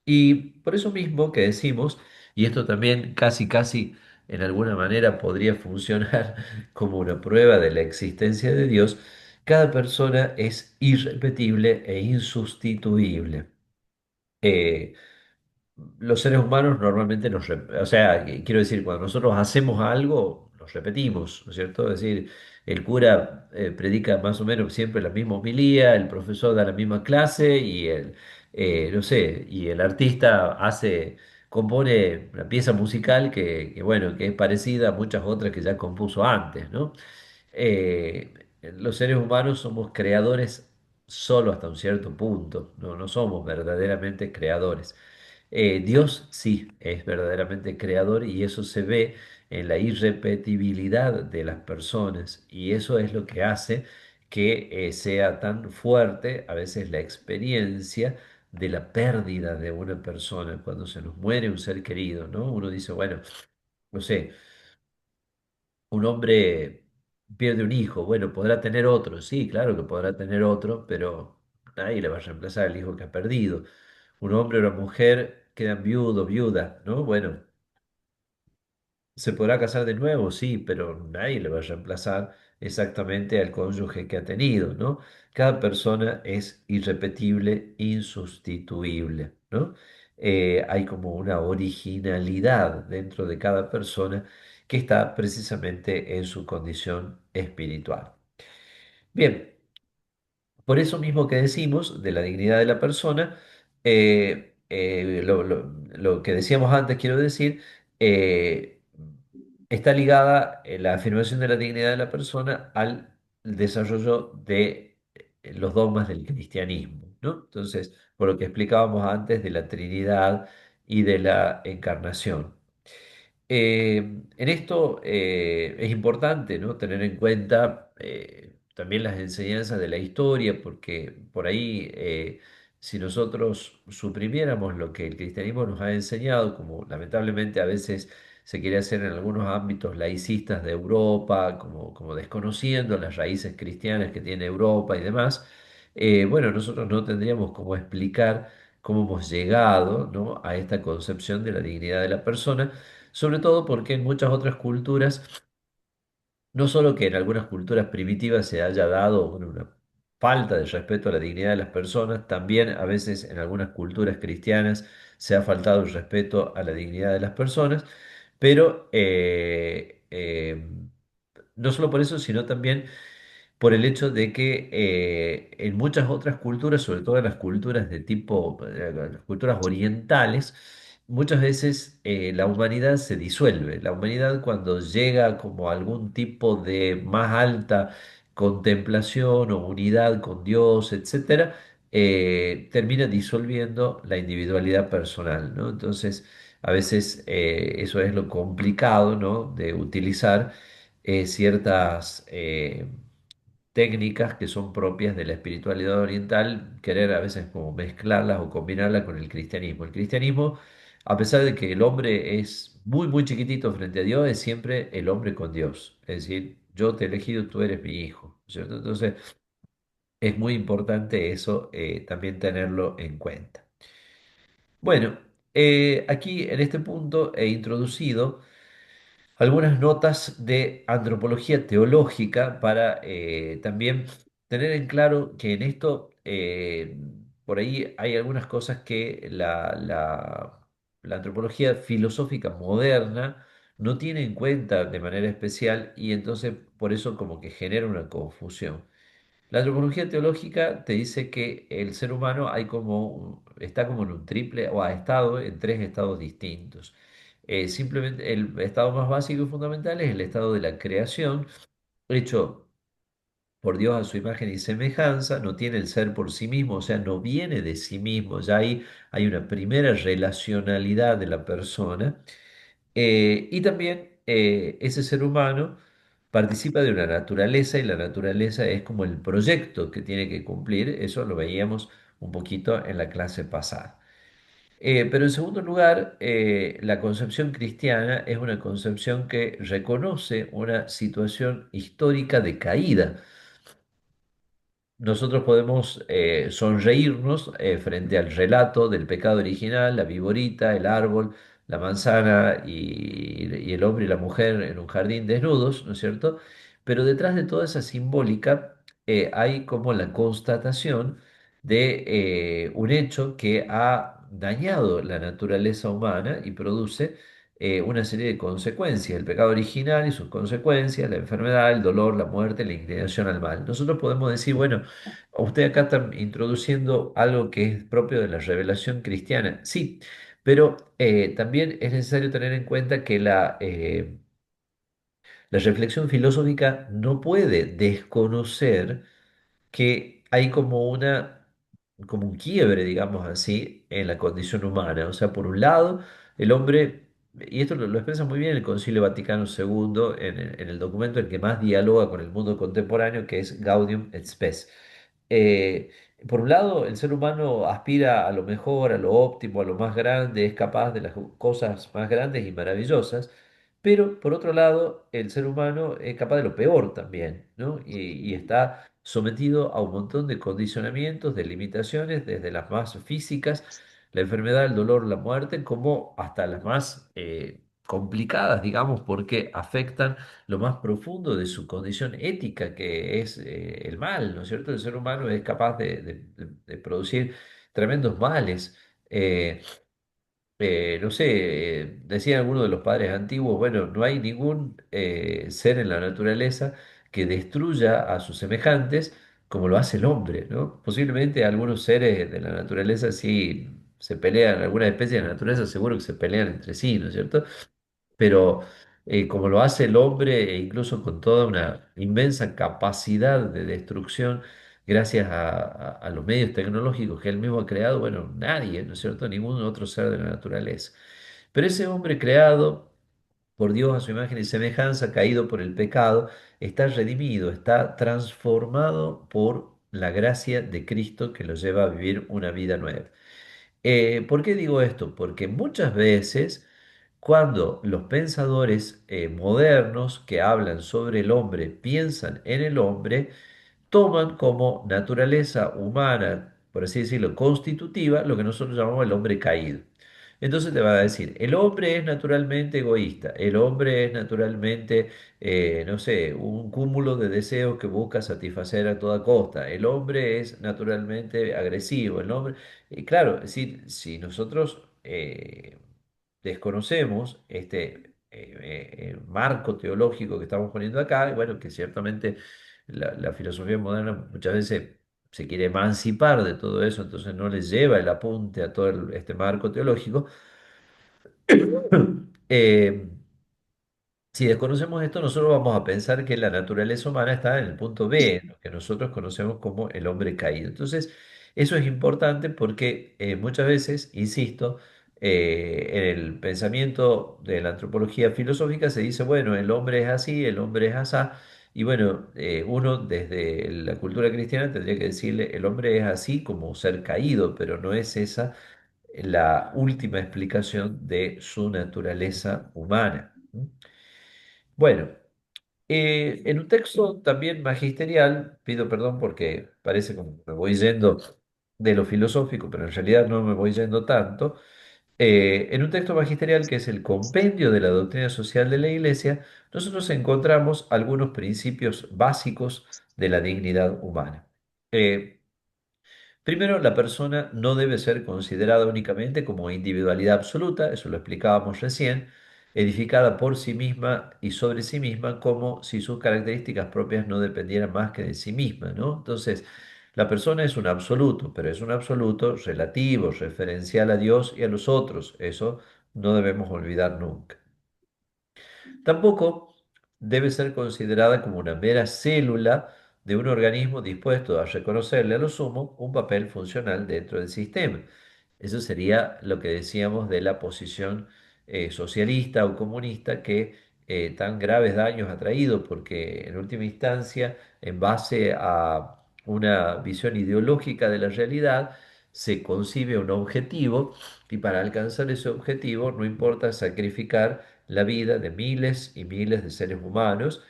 Speaker 2: Y por eso mismo que decimos, y esto también casi en alguna manera podría funcionar como una prueba de la existencia de Dios, cada persona es irrepetible e insustituible. Eh, los seres humanos normalmente o sea, quiero decir, cuando nosotros hacemos algo, nos repetimos, ¿no es cierto? Es decir, el cura predica más o menos siempre la misma homilía, el profesor da la misma clase y no sé, y el artista compone una pieza musical bueno, que es parecida a muchas otras que ya compuso antes, ¿no? Eh, los seres humanos somos creadores solo hasta un cierto punto, no somos verdaderamente creadores. Dios sí es verdaderamente creador y eso se ve en la irrepetibilidad de las personas y eso es lo que hace que sea tan fuerte a veces la experiencia de la pérdida de una persona cuando se nos muere un ser querido, ¿no? Uno dice, bueno, no sé, un hombre pierde un hijo, bueno, podrá tener otro, sí, claro que podrá tener otro, pero nadie le va a reemplazar al hijo que ha perdido. Un hombre o una mujer quedan viudo, viuda, ¿no? Bueno, ¿Se podrá casar de nuevo? Sí, pero nadie le va a reemplazar exactamente al cónyuge que ha tenido, ¿no? Cada persona es irrepetible, insustituible, ¿no? Hay como una originalidad dentro de cada persona que está precisamente en su condición espiritual. Bien, por eso mismo que decimos de la dignidad de la persona, lo que decíamos antes, quiero decir, eh, está ligada la afirmación de la dignidad de la persona al desarrollo de los dogmas del cristianismo, ¿no? Entonces, por lo que explicábamos antes de la Trinidad y de la encarnación. En esto es importante, ¿no? Tener en cuenta también las enseñanzas de la historia, porque por ahí, si nosotros suprimiéramos lo que el cristianismo nos ha enseñado, como lamentablemente a veces se quiere hacer en algunos ámbitos laicistas de Europa, como desconociendo las raíces cristianas que tiene Europa y demás, bueno, nosotros no tendríamos cómo explicar cómo hemos llegado, ¿no?, a esta concepción de la dignidad de la persona, sobre todo porque en muchas otras culturas, no solo que en algunas culturas primitivas se haya dado bueno, una falta de respeto a la dignidad de las personas, también a veces en algunas culturas cristianas se ha faltado el respeto a la dignidad de las personas, pero no solo por eso, sino también por el hecho de que en muchas otras culturas, sobre todo en las culturas de tipo, las culturas orientales, muchas veces la humanidad se disuelve. La humanidad cuando llega como a algún tipo de más alta contemplación o unidad con Dios, etcétera, termina disolviendo la individualidad personal, ¿no? Entonces, a veces eso es lo complicado, ¿no?, de utilizar ciertas técnicas que son propias de la espiritualidad oriental, querer a veces como mezclarlas o combinarlas con el cristianismo. El cristianismo, a pesar de que el hombre es muy, muy chiquitito frente a Dios, es siempre el hombre con Dios. Es decir, yo te he elegido, tú eres mi hijo, ¿cierto? Entonces, es muy importante eso también tenerlo en cuenta. Bueno, aquí en este punto he introducido algunas notas de antropología teológica para también tener en claro que en esto por ahí hay algunas cosas que la antropología filosófica moderna no tiene en cuenta de manera especial y entonces por eso como que genera una confusión. La antropología teológica te dice que el ser humano está como en un triple o ha estado en tres estados distintos. Simplemente el estado más básico y fundamental es el estado de la creación, hecho por Dios a su imagen y semejanza, no tiene el ser por sí mismo, o sea, no viene de sí mismo, ya ahí hay una primera relacionalidad de la persona. Y también ese ser humano participa de una naturaleza y la naturaleza es como el proyecto que tiene que cumplir, eso lo veíamos un poquito en la clase pasada. Pero en segundo lugar, la concepción cristiana es una concepción que reconoce una situación histórica de caída. Nosotros podemos sonreírnos frente al relato del pecado original, la viborita, el árbol, la manzana y el hombre y la mujer en un jardín desnudos, ¿no es cierto? Pero detrás de toda esa simbólica hay como la constatación de un hecho que ha dañado la naturaleza humana y produce una serie de consecuencias, el pecado original y sus consecuencias, la enfermedad, el dolor, la muerte, la inclinación al mal. Nosotros podemos decir, bueno, usted acá está introduciendo algo que es propio de la revelación cristiana. Sí, pero también es necesario tener en cuenta que la reflexión filosófica no puede desconocer que hay como un quiebre, digamos así, en la condición humana. O sea, por un lado, el hombre, y esto lo expresa muy bien el Concilio Vaticano II en el documento en que más dialoga con el mundo contemporáneo, que es Gaudium et Spes. Eh, por un lado, el ser humano aspira a lo mejor, a lo óptimo, a lo más grande, es capaz de las cosas más grandes y maravillosas, pero por otro lado, el ser humano es capaz de lo peor también, ¿no? Y está sometido a un montón de condicionamientos, de limitaciones, desde las más físicas, la enfermedad, el dolor, la muerte, como hasta las más complicadas, digamos, porque afectan lo más profundo de su condición ética, que es el mal, ¿no es cierto? El ser humano es capaz de producir tremendos males. Eh, no sé, decían algunos de los padres antiguos, bueno, no hay ningún ser en la naturaleza que destruya a sus semejantes como lo hace el hombre, ¿no? Posiblemente algunos seres de la naturaleza sí se pelean, algunas especies de la naturaleza seguro que se pelean entre sí, ¿no es cierto? Pero como lo hace el hombre, e incluso con toda una inmensa capacidad de destrucción, gracias a los medios tecnológicos que él mismo ha creado, bueno, nadie, ¿no es cierto? Ningún otro ser de la naturaleza. Pero ese hombre creado por Dios a su imagen y semejanza, caído por el pecado, está redimido, está transformado por la gracia de Cristo que lo lleva a vivir una vida nueva. ¿Por qué digo esto? Porque muchas veces cuando los pensadores modernos que hablan sobre el hombre piensan en el hombre, toman como naturaleza humana, por así decirlo, constitutiva, lo que nosotros llamamos el hombre caído. Entonces te va a decir, el hombre es naturalmente egoísta, el hombre es naturalmente, no sé, un cúmulo de deseos que busca satisfacer a toda costa, el hombre es naturalmente agresivo, el hombre... Y claro, es decir, si nosotros desconocemos este marco teológico que estamos poniendo acá, y bueno, que ciertamente la filosofía moderna muchas veces se quiere emancipar de todo eso, entonces no le lleva el apunte a todo este marco teológico. Eh, si desconocemos esto, nosotros vamos a pensar que la naturaleza humana está en el punto B, en lo que nosotros conocemos como el hombre caído. Entonces, eso es importante porque muchas veces, insisto, en el pensamiento de la antropología filosófica se dice, bueno, el hombre es así, el hombre es asá, y bueno, uno desde la cultura cristiana tendría que decirle, el hombre es así como ser caído, pero no es esa la última explicación de su naturaleza humana. Bueno, en un texto también magisterial, pido perdón porque parece como que me voy yendo de lo filosófico, pero en realidad no me voy yendo tanto. En un texto magisterial que es el Compendio de la Doctrina Social de la Iglesia, nosotros encontramos algunos principios básicos de la dignidad humana. Eh, Primero, la persona no debe ser considerada únicamente como individualidad absoluta, eso lo explicábamos recién, edificada por sí misma y sobre sí misma, como si sus características propias no dependieran más que de sí misma, ¿no? Entonces, la persona es un absoluto, pero es un absoluto relativo, referencial a Dios y a los otros. Eso no debemos olvidar nunca. Tampoco debe ser considerada como una mera célula de un organismo dispuesto a reconocerle a lo sumo un papel funcional dentro del sistema. Eso sería lo que decíamos de la posición socialista o comunista que tan graves daños ha traído, porque en última instancia, en base a una visión ideológica de la realidad, se concibe un objetivo y para alcanzar ese objetivo no importa sacrificar la vida de miles y miles de seres humanos,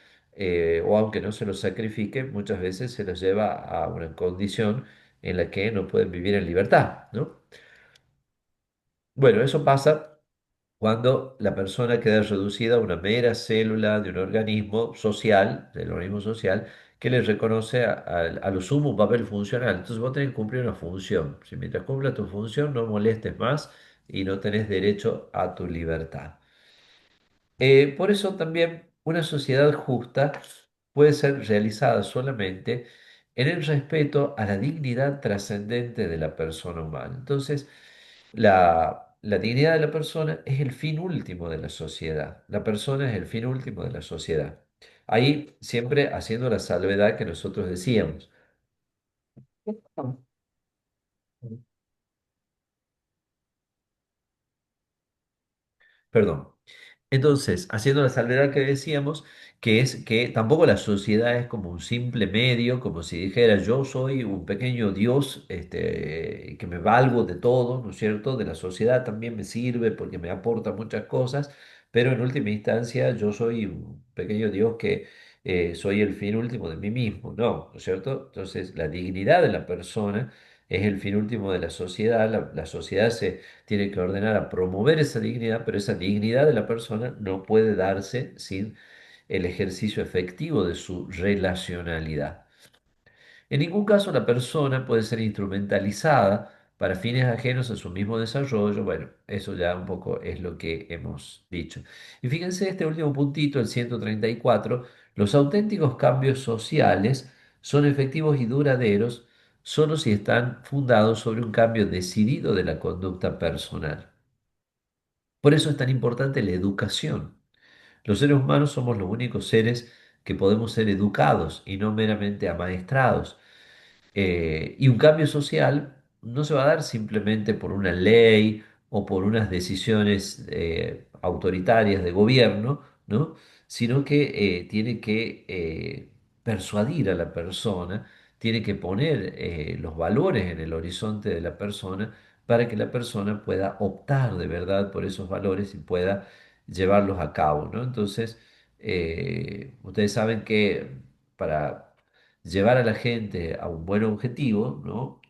Speaker 2: o aunque no se los sacrifique, muchas veces se los lleva a una condición en la que no pueden vivir en libertad, ¿no? Bueno, eso pasa cuando la persona queda reducida a una mera célula de un organismo social, del organismo social, que le reconoce a lo sumo un papel funcional. Entonces vos tenés que cumplir una función. Si mientras cumplas tu función no molestes más y no tenés derecho a tu libertad. Por eso también una sociedad justa puede ser realizada solamente en el respeto a la dignidad trascendente de la persona humana. Entonces, la dignidad de la persona es el fin último de la sociedad. La persona es el fin último de la sociedad. Ahí siempre haciendo la salvedad que nosotros decíamos. Perdón. Entonces, haciendo la salvedad que decíamos, que es que tampoco la sociedad es como un simple medio, como si dijera yo soy un pequeño Dios, que me valgo de todo, ¿no es cierto? De la sociedad también me sirve porque me aporta muchas cosas, pero en última instancia yo soy un pequeño Dios que soy el fin último de mí mismo, ¿no? ¿No es cierto? Entonces, la dignidad de la persona es el fin último de la sociedad. La sociedad se tiene que ordenar a promover esa dignidad, pero esa dignidad de la persona no puede darse sin el ejercicio efectivo de su relacionalidad. En ningún caso la persona puede ser instrumentalizada para fines ajenos a su mismo desarrollo. Bueno, eso ya un poco es lo que hemos dicho. Y fíjense este último puntito, el 134: los auténticos cambios sociales son efectivos y duraderos solo si están fundados sobre un cambio decidido de la conducta personal. Por eso es tan importante la educación. Los seres humanos somos los únicos seres que podemos ser educados y no meramente amaestrados. Y un cambio social no se va a dar simplemente por una ley o por unas decisiones autoritarias de gobierno, ¿no? Sino que tiene que persuadir a la persona, tiene que poner los valores en el horizonte de la persona para que la persona pueda optar de verdad por esos valores y pueda llevarlos a cabo, ¿no? Entonces, ustedes saben que para llevar a la gente a un buen objetivo, ¿no?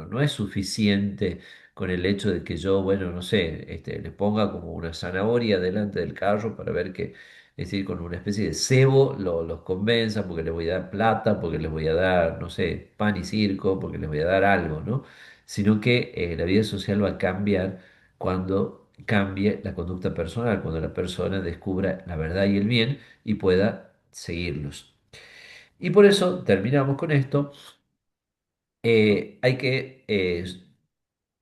Speaker 2: No es suficiente con el hecho de que yo, bueno, no sé, les ponga como una zanahoria delante del carro para ver que, es decir, con una especie de cebo los convenza porque les voy a dar plata, porque les voy a dar, no sé, pan y circo, porque les voy a dar algo, ¿no? Sino que la vida social va a cambiar cuando cambie la conducta personal, cuando la persona descubra la verdad y el bien y pueda seguirlos. Y por eso terminamos con esto. Hay que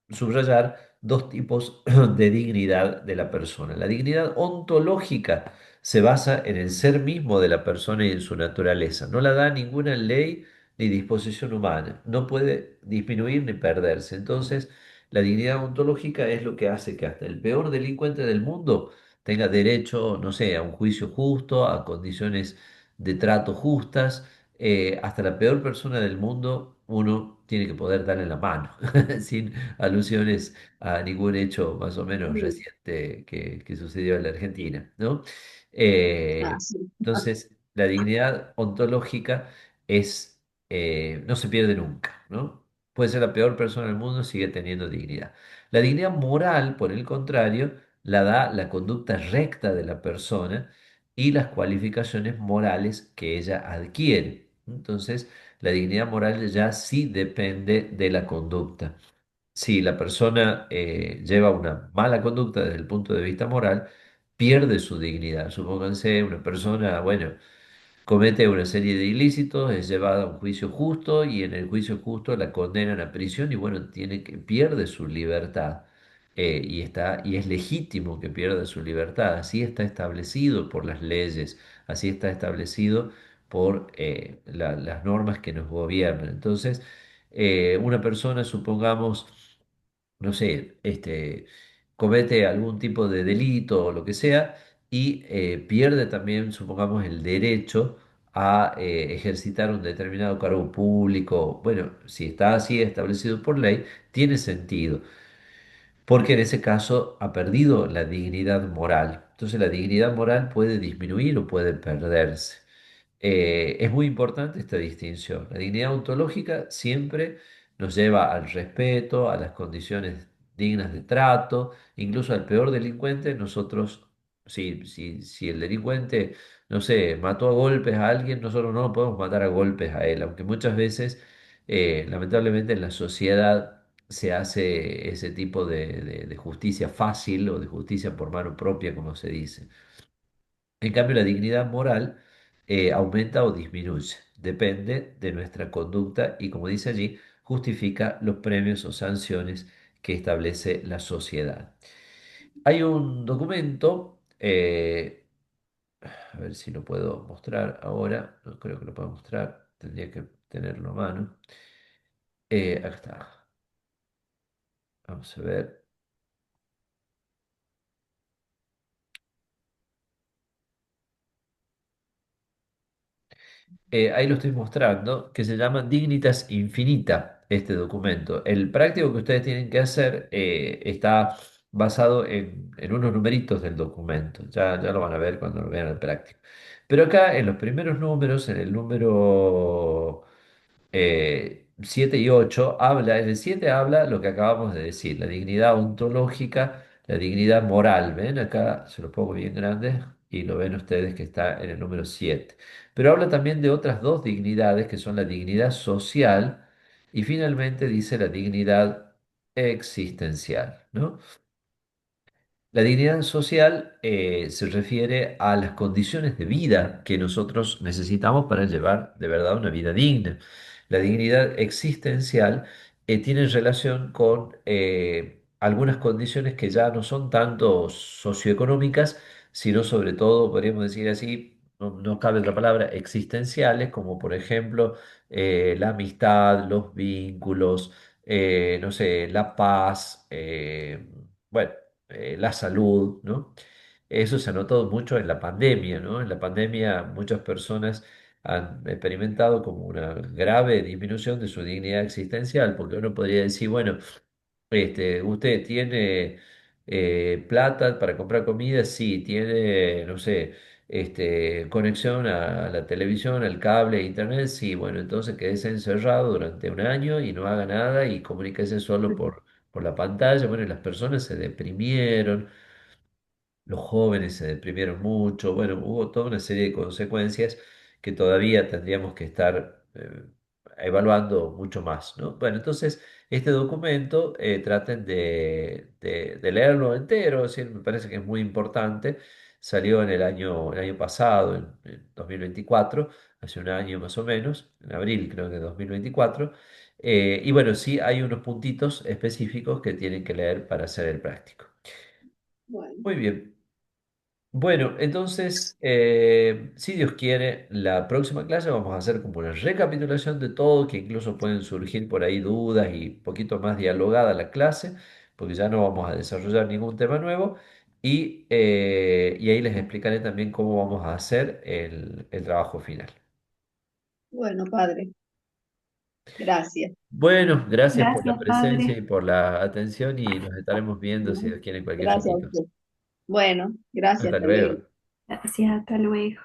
Speaker 2: subrayar dos tipos de dignidad de la persona. La dignidad ontológica se basa en el ser mismo de la persona y en su naturaleza. No la da ninguna ley ni disposición humana. No puede disminuir ni perderse. Entonces, la dignidad ontológica es lo que hace que hasta el peor delincuente del mundo tenga derecho, no sé, a un juicio justo, a condiciones de trato justas. Hasta la peor persona del mundo, uno tiene que poder darle la mano, sin alusiones a ningún hecho más o menos
Speaker 1: Sí.
Speaker 2: reciente que sucedió en la Argentina, ¿no?
Speaker 1: Ah,
Speaker 2: Eh,
Speaker 1: sí.
Speaker 2: entonces, la dignidad ontológica no se pierde nunca, ¿no? Puede ser la peor persona del mundo, sigue teniendo dignidad. La dignidad moral, por el contrario, la da la conducta recta de la persona y las cualificaciones morales que ella adquiere. Entonces, la dignidad moral ya sí depende de la conducta. Si la persona lleva una mala conducta desde el punto de vista moral, pierde su dignidad. Supónganse una persona, bueno, comete una serie de ilícitos, es llevada a un juicio justo y en el juicio justo la condenan a prisión y bueno, pierde su libertad. Y es legítimo que pierda su libertad. Así está establecido por las leyes, así está establecido por las normas que nos gobiernan. Entonces, una persona, supongamos, no sé, comete algún tipo de delito o lo que sea y pierde también, supongamos, el derecho a ejercitar un determinado cargo público. Bueno, si está así establecido por ley, tiene sentido, porque en ese caso ha perdido la dignidad moral. Entonces la dignidad moral puede disminuir o puede perderse. Es muy importante esta distinción. La dignidad ontológica siempre nos lleva al respeto, a las condiciones dignas de trato, incluso al peor delincuente. Nosotros, si el delincuente, no sé, mató a golpes a alguien, nosotros no lo podemos matar a golpes a él, aunque muchas veces, lamentablemente, en la sociedad se hace ese tipo de justicia fácil o de justicia por mano propia, como se dice. En cambio, la dignidad moral aumenta o disminuye. Depende de nuestra conducta y, como dice allí, justifica los premios o sanciones que establece la sociedad. Hay un documento, a ver si lo puedo mostrar ahora. No creo que lo pueda mostrar, tendría que tenerlo a mano. Acá está. Vamos a ver. Ahí lo estoy mostrando, que se llama Dignitas Infinita, este documento. El práctico que ustedes tienen que hacer está basado en unos numeritos del documento. Ya lo van a ver cuando lo vean el práctico. Pero acá en los primeros números, en el número 7 y 8 habla, en el 7 habla lo que acabamos de decir, la dignidad ontológica, la dignidad moral. ¿Ven? Acá se lo pongo bien grande y lo ven ustedes que está en el número 7. Pero habla también de otras dos dignidades que son la dignidad social y finalmente dice la dignidad existencial, ¿no? La dignidad social se refiere a las condiciones de vida que nosotros necesitamos para llevar de verdad una vida digna. La dignidad existencial tiene relación con algunas condiciones que ya no son tanto socioeconómicas, sino sobre todo, podríamos decir así, no cabe otra palabra, existenciales, como por ejemplo la amistad, los vínculos, no sé, la paz, bueno, la salud, ¿no? Eso se ha notado mucho en la pandemia, ¿no? En la pandemia muchas personas han experimentado como una grave disminución de su dignidad existencial, porque uno podría decir, bueno, usted tiene plata para comprar comida, sí, tiene, no sé, conexión a la televisión, al cable, internet, sí, bueno, entonces quédese encerrado durante un año y no haga nada y comuníquese solo por la pantalla. Bueno, y las personas se deprimieron, los jóvenes se deprimieron mucho, bueno, hubo toda una serie de consecuencias que todavía tendríamos que estar evaluando mucho más, ¿no? Bueno, entonces, este documento traten de leerlo entero, es decir, me parece que es muy importante, salió en el año pasado, en 2024, hace un año más o menos, en abril creo que de 2024, y bueno, sí hay unos puntitos específicos que tienen que leer para hacer el práctico.
Speaker 1: Bueno,
Speaker 2: Muy bien. Bueno, entonces, si Dios quiere, la próxima clase vamos a hacer como una recapitulación de todo, que incluso pueden surgir por ahí dudas y un poquito más dialogada la clase, porque ya no vamos a desarrollar ningún tema nuevo. Y ahí les explicaré también cómo vamos a hacer el trabajo final.
Speaker 1: bueno, padre, gracias.
Speaker 2: Bueno, gracias por la
Speaker 3: Gracias,
Speaker 2: presencia y
Speaker 3: padre.
Speaker 2: por la atención y nos estaremos viendo si
Speaker 1: Bueno,
Speaker 2: Dios quiere en cualquier
Speaker 1: gracias a
Speaker 2: ratito.
Speaker 1: usted. Bueno, gracias,
Speaker 2: Hasta
Speaker 1: hasta luego.
Speaker 2: luego.
Speaker 3: Gracias, hasta luego.